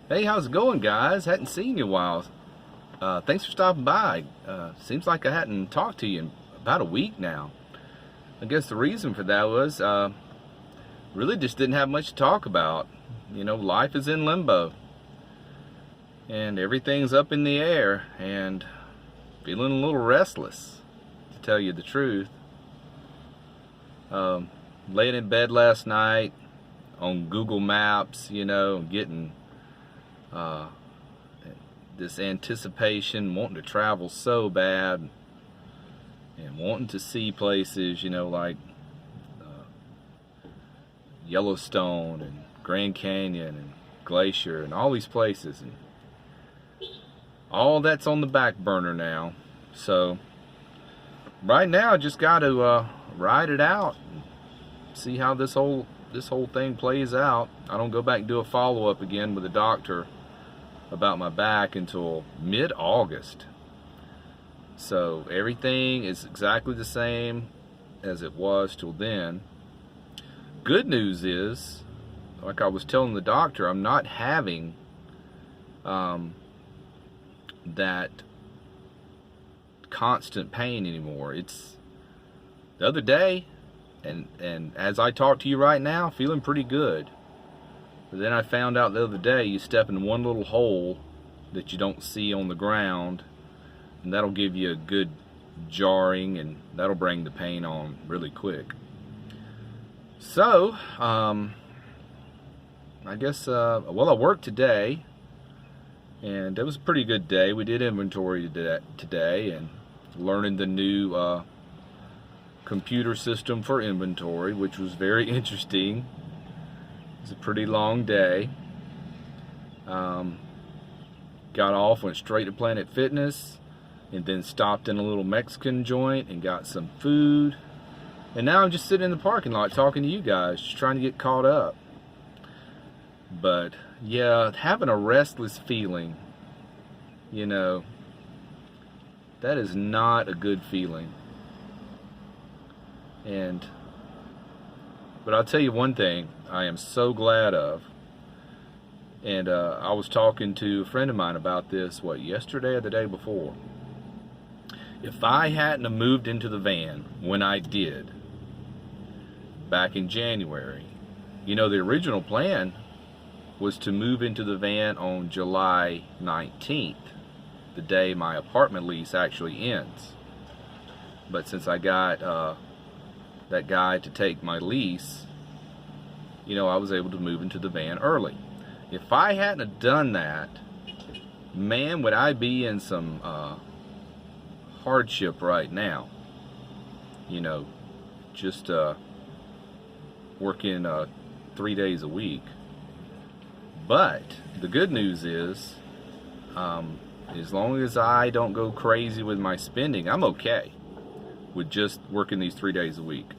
Hey, how's it going, guys? Hadn't seen you in a while. Thanks for stopping by. Seems like I hadn't talked to you in about a week now. I guess the reason for that was really just didn't have much to talk about. You know, life is in limbo, and everything's up in the air, and feeling a little restless, to tell you the truth. Laying in bed last night on Google Maps, getting this anticipation, wanting to travel so bad, and wanting to see places, like Yellowstone and Grand Canyon and Glacier and all these places, and all that's on the back burner now. So right now, I just got to ride it out and see how this whole thing plays out. I don't go back and do a follow-up again with the doctor about my back until mid-August. So everything is exactly the same as it was till then. Good news is, like I was telling the doctor, I'm not having that constant pain anymore. It's the other day, and as I talk to you right now, feeling pretty good. But then I found out the other day, you step in one little hole that you don't see on the ground, and that'll give you a good jarring, and that'll bring the pain on really quick. So, I guess, I worked today, and it was a pretty good day. We did inventory today, and learning the new computer system for inventory, which was very interesting. It was a pretty long day. Got off, went straight to Planet Fitness, and then stopped in a little Mexican joint and got some food. And now I'm just sitting in the parking lot talking to you guys, just trying to get caught up. But yeah, having a restless feeling, that is not a good feeling. But I'll tell you one thing I am so glad of, and I was talking to a friend of mine about this, yesterday or the day before. If I hadn't have moved into the van when I did, back in January, the original plan was to move into the van on July 19th, the day my apartment lease actually ends. But since I got that guy to take my lease, I was able to move into the van early. If I hadn't have done that, man, would I be in some hardship right now. Just working 3 days a week. But the good news is, as long as I don't go crazy with my spending, I'm okay with just working these 3 days a week.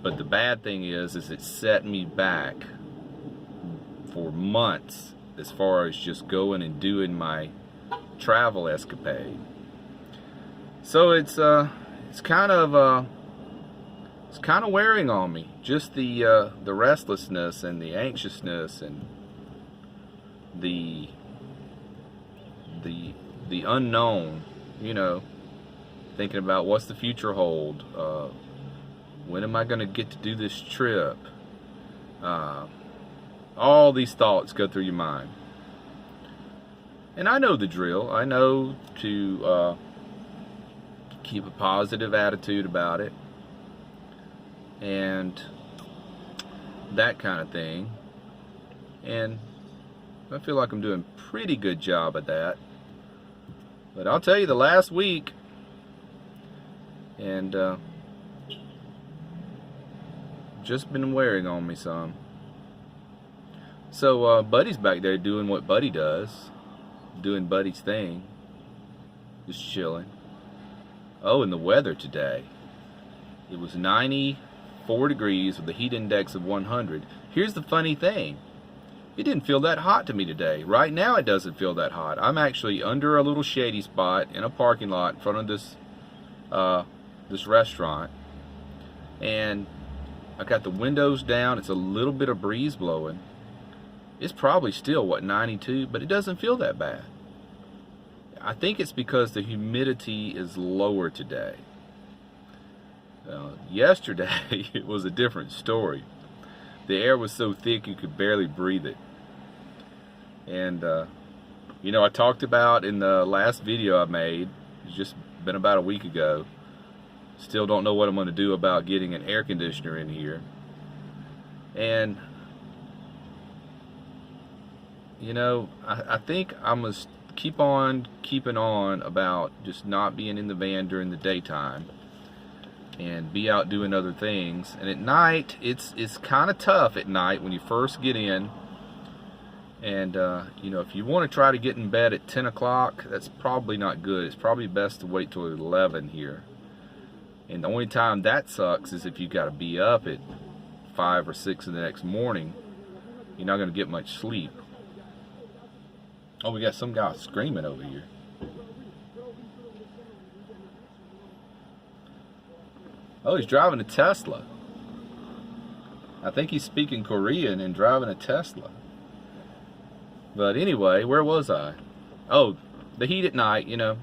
But the bad thing is it set me back for months as far as just going and doing my travel escapade. So it's kind of wearing on me. Just the restlessness and the anxiousness and the unknown. Thinking about what's the future hold. When am I going to get to do this trip? All these thoughts go through your mind. And I know the drill. I know to keep a positive attitude about it. And that kind of thing. And I feel like I'm doing a pretty good job at that. But I'll tell you, the last week, and just been wearing on me some. So Buddy's back there doing what Buddy does, doing Buddy's thing, just chilling. Oh, and the weather today, it was 94 degrees with a heat index of 100. Here's the funny thing, it didn't feel that hot to me today. Right now it doesn't feel that hot. I'm actually under a little shady spot in a parking lot in front of this restaurant, and I got the windows down. It's a little bit of breeze blowing. it's probably still, what, 92, but it doesn't feel that bad. I think it's because the humidity is lower today. Yesterday, it was a different story. The air was so thick you could barely breathe it. And, you know, I talked about in the last video I made, it's just been about a week ago, still don't know what I'm going to do about getting an air conditioner in here. And, you know, I think I must keep on keeping on about just not being in the van during the daytime and be out doing other things. And at night, it's kind of tough at night when you first get in. And, you know, if you want to try to get in bed at 10 o'clock, that's probably not good. It's probably best to wait till 11 here. And the only time that sucks is if you got to be up at 5 or 6 in the next morning. You're not going to get much sleep. Oh, we got some guy screaming over here. Oh, he's driving a Tesla. I think he's speaking Korean and driving a Tesla. But anyway, where was I? Oh, the heat at night, you know.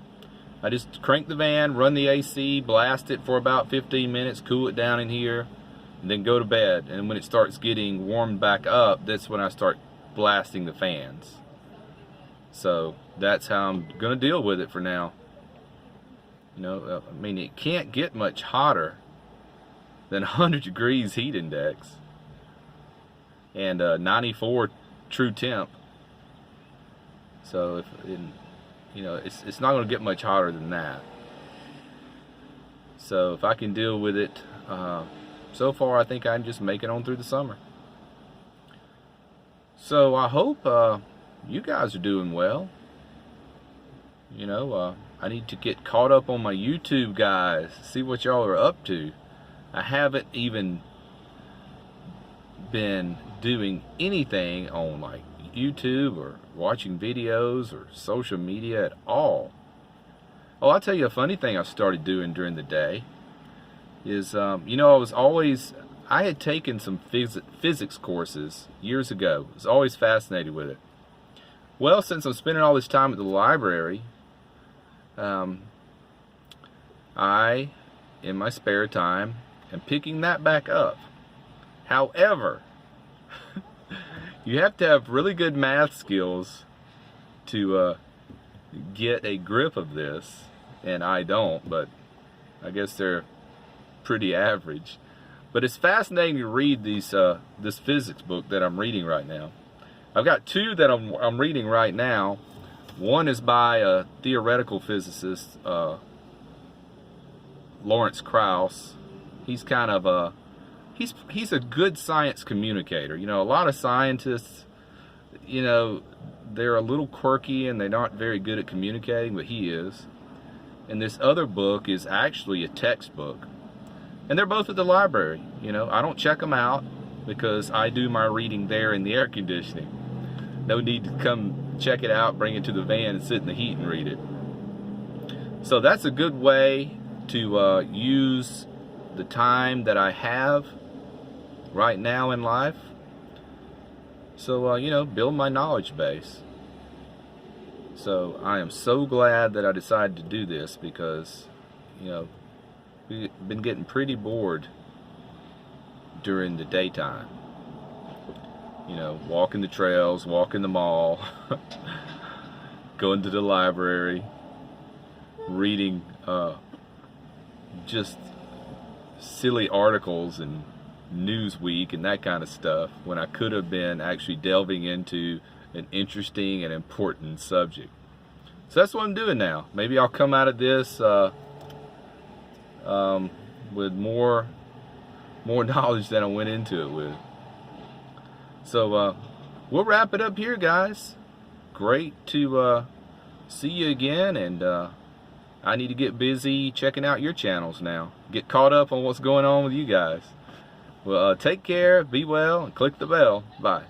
I just crank the van, run the AC, blast it for about 15 minutes, cool it down in here, and then go to bed. And when it starts getting warmed back up, that's when I start blasting the fans. So that's how I'm going to deal with it for now. You know, I mean, it can't get much hotter than 100 degrees heat index and 94 true temp. So if you know, it's not going to get much hotter than that. So if I can deal with it, so far I think I can just make it on through the summer. So I hope you guys are doing well. You know, I need to get caught up on my YouTube, guys, see what y'all are up to. I haven't even been doing anything on like YouTube or watching videos or social media at all. Oh, I'll tell you a funny thing I started doing during the day is, you know, I had taken some physics courses years ago. I was always fascinated with it. Well, since I'm spending all this time at the library, I, in my spare time, am picking that back up. However, you have to have really good math skills to get a grip of this, and I don't, but I guess they're pretty average. But it's fascinating to read this physics book that I'm reading right now. I've got two that I'm reading right now. One is by a theoretical physicist, Lawrence Krauss. He's kind of a he's a good science communicator. You know, a lot of scientists, you know, they're a little quirky and they're not very good at communicating, but he is. And this other book is actually a textbook. And they're both at the library. You know, I don't check them out because I do my reading there in the air conditioning. No need to come check it out, bring it to the van and sit in the heat and read it. So that's a good way to use the time that I have right now in life. So, you know, build my knowledge base. So I am so glad that I decided to do this because, you know, we've been getting pretty bored during the daytime. You know, walking the trails, walking the mall, going to the library, reading just silly articles and Newsweek and that kind of stuff when I could have been actually delving into an interesting and important subject. So that's what I'm doing now. Maybe I'll come out of this with more knowledge than I went into it with. So we'll wrap it up here, guys. Great to see you again, and I need to get busy checking out your channels now. Get caught up on what's going on with you guys. Well, take care, be well, and click the bell. Bye.